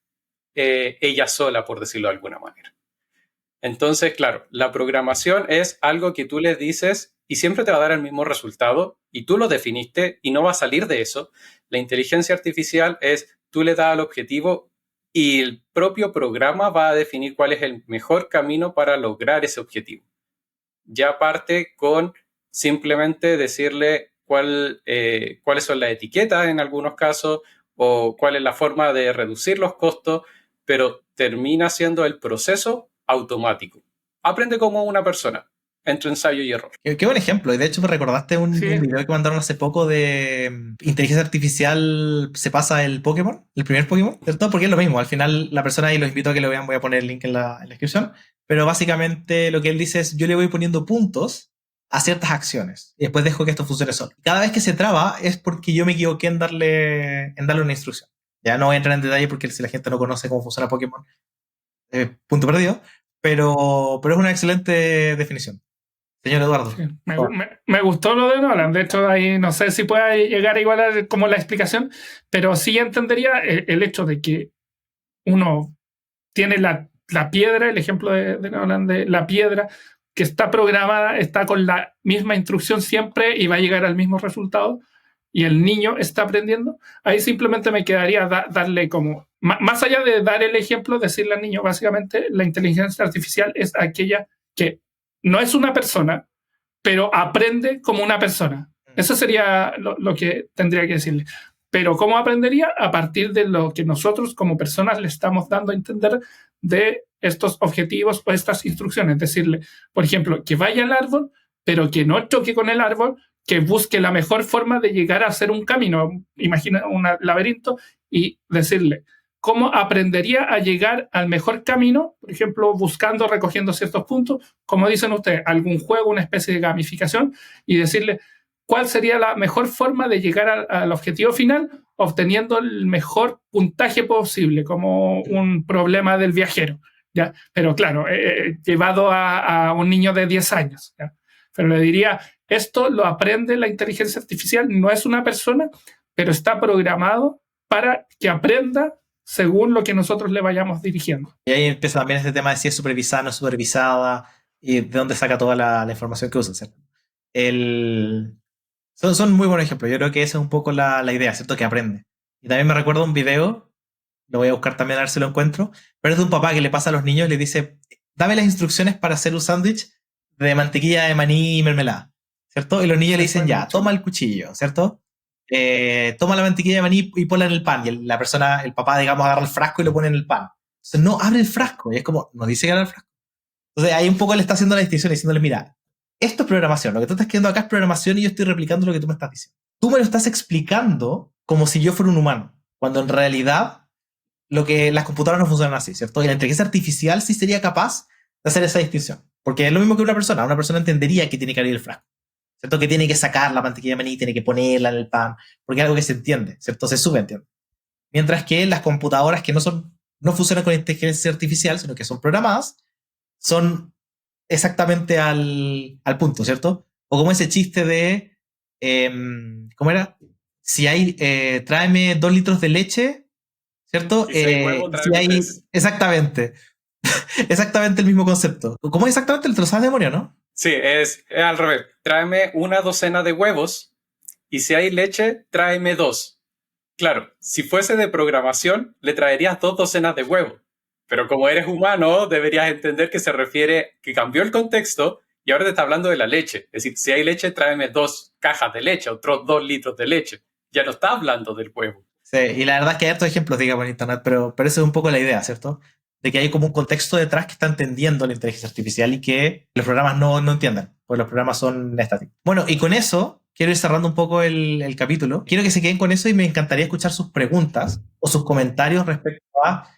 ella sola, por decirlo de alguna manera. Entonces, claro, la programación es algo que tú le dices y siempre te va a dar el mismo resultado y tú lo definiste y no va a salir de eso. La inteligencia artificial es, tú le das el objetivo y el propio programa va a definir cuál es el mejor camino para lograr ese objetivo. Ya parte con simplemente decirle cuáles son las etiquetas en algunos casos o cuál es la forma de reducir los costos, pero termina siendo el proceso automático. Aprende como una persona, entre ensayo y error. Qué buen ejemplo. Y de hecho me recordaste un video que mandaron hace poco de inteligencia artificial se pasa el Pokémon, el primer Pokémon, ¿cierto? Porque es lo mismo. Al final la persona, y los invito a que lo vean, voy a poner el link en la descripción, pero básicamente lo que él dice es yo le voy poniendo puntos a ciertas acciones y después dejo que esto funcione solo. Cada vez que se traba es porque yo me equivoqué en darle una instrucción. Ya no voy a entrar en detalle porque si la gente no conoce cómo funciona Pokémon, punto perdido, pero es una excelente definición. Señor Eduardo. Sí, me gustó lo de Nolan. De hecho, ahí no sé si puede llegar a igualar como la explicación, pero sí entendería el hecho de que uno tiene la piedra, el ejemplo de Nolan de la piedra, que está programada, está con la misma instrucción siempre y va a llegar al mismo resultado, y el niño está aprendiendo. Ahí simplemente me quedaría darle como, más allá de dar el ejemplo, decirle al niño, básicamente, la inteligencia artificial es aquella que no es una persona, pero aprende como una persona. Eso sería lo que tendría que decirle. Pero ¿cómo aprendería? A partir de lo que nosotros como personas le estamos dando a entender de estos objetivos o estas instrucciones. Decirle, por ejemplo, que vaya al árbol, pero que no choque con el árbol, que busque la mejor forma de llegar a hacer un camino. Imagina un laberinto y decirle, ¿cómo aprendería a llegar al mejor camino? Por ejemplo, buscando, recogiendo ciertos puntos, como dicen ustedes, algún juego, una especie de gamificación, y decirle cuál sería la mejor forma de llegar al objetivo final, obteniendo el mejor puntaje posible, como un problema del viajero, ¿ya? Pero claro, llevado a un niño de 10 años, ¿ya? Pero le diría, esto lo aprende la inteligencia artificial, no es una persona, pero está programado para que aprenda según lo que nosotros le vayamos dirigiendo. Y ahí empieza también este tema de si es supervisada, no supervisada, y de dónde saca toda la información que usa, ¿cierto? Son muy buenos ejemplos. Yo creo que esa es un poco la idea, ¿cierto? Que aprende. Y también me recuerdo un video, lo voy a buscar también a ver si lo encuentro, pero es de un papá que le pasa a los niños y le dice, dame las instrucciones para hacer un sándwich de mantequilla de maní y mermelada, ¿cierto? Y los niños le dicen, ya, toma el cuchillo, ¿cierto? Toma la mantequilla de maní y ponla en el pan. Y el papá, digamos, agarra el frasco y lo pone en el pan. Entonces, no, abre el frasco. Y es como, no dice que abre el frasco. Entonces, ahí un poco le está haciendo la distinción, diciéndole, mira, esto es programación. Lo que tú estás queriendo acá es programación y yo estoy replicando lo que tú me estás diciendo. Tú me lo estás explicando como si yo fuera un humano, cuando en realidad las computadoras no funcionan así, ¿cierto? Y la inteligencia artificial sí sería capaz de hacer esa distinción. Porque es lo mismo que una persona. Una persona entendería que tiene que abrir el frasco, ¿cierto? Que tiene que sacar la mantequilla de maní, tiene que ponerla en el pan, porque es algo que se entiende, ¿cierto? Se subentiende. Mientras que las computadoras que no funcionan con inteligencia artificial, sino que son programadas, son exactamente al punto, ¿cierto? O como ese chiste de, ¿cómo era? Si hay, tráeme 2 litros de leche, ¿cierto? Si hay huevo, tráeme 3. Exactamente. Exactamente el mismo concepto. ¿Cómo es exactamente? ¿Te lo sabes de memoria, no? Sí, es al revés. Tráeme 1 docena de huevos y si hay leche, tráeme 2. Claro, si fuese de programación, le traerías 2 docenas de huevos. Pero como eres humano, deberías entender que se refiere, que cambió el contexto y ahora te está hablando de la leche. Es decir, si hay leche, tráeme 2 cajas de leche, otros 2 litros de leche. Ya no está hablando del huevo. Sí, y la verdad es que hay estos ejemplos, digamos, en internet, pero esa es un poco la idea, ¿cierto? De que hay como un contexto detrás que está entendiendo la inteligencia artificial y que los programas no entienden, porque los programas son estáticos. Bueno, y con eso quiero ir cerrando un poco el capítulo. Quiero que se queden con eso y me encantaría escuchar sus preguntas o sus comentarios respecto a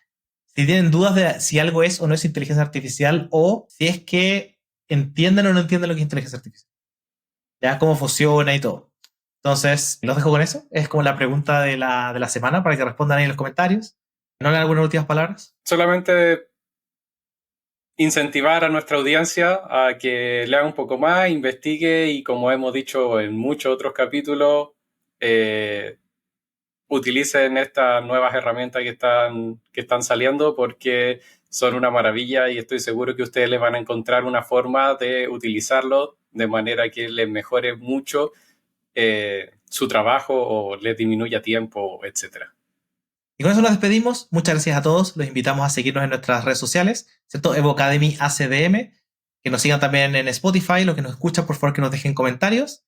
si tienen dudas de si algo es o no es inteligencia artificial, o si es que entienden o no entienden lo que es inteligencia artificial. Ya, cómo funciona y todo. Entonces, los dejo con eso. Es como la pregunta de la semana para que respondan ahí en los comentarios. ¿No le algunas últimas palabras? Solamente incentivar a nuestra audiencia a que lea un poco más, investigue y, como hemos dicho en muchos otros capítulos, utilicen estas nuevas herramientas que están saliendo, porque son una maravilla y estoy seguro que ustedes les van a encontrar una forma de utilizarlo de manera que les mejore mucho su trabajo o les disminuya tiempo, etc. Y con eso nos despedimos. Muchas gracias a todos. Los invitamos a seguirnos en nuestras redes sociales, ¿cierto? Evo Academy ACDM. Que nos sigan también en Spotify. Los que nos escuchan, por favor, que nos dejen comentarios.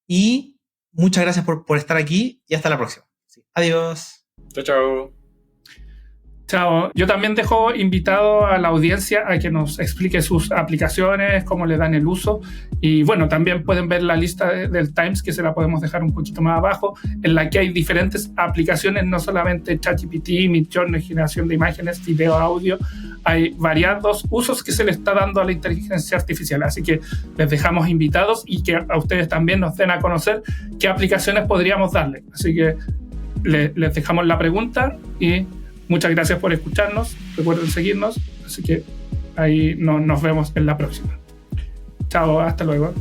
Y muchas gracias por estar aquí y hasta la próxima. Sí. Adiós. Chao, chao. Chao. Yo también dejo invitado a la audiencia a que nos explique sus aplicaciones, cómo le dan el uso. Y bueno, también pueden ver la lista del Times, que se la podemos dejar un poquito más abajo, en la que hay diferentes aplicaciones, no solamente ChatGPT, Midjourney, generación de imágenes, video, audio. Hay variados usos que se le está dando a la inteligencia artificial. Así que les dejamos invitados y que a ustedes también nos den a conocer qué aplicaciones podríamos darle. Así que les dejamos la pregunta y muchas gracias por escucharnos. Recuerden seguirnos. Así que ahí nos vemos en la próxima. Chao, hasta luego.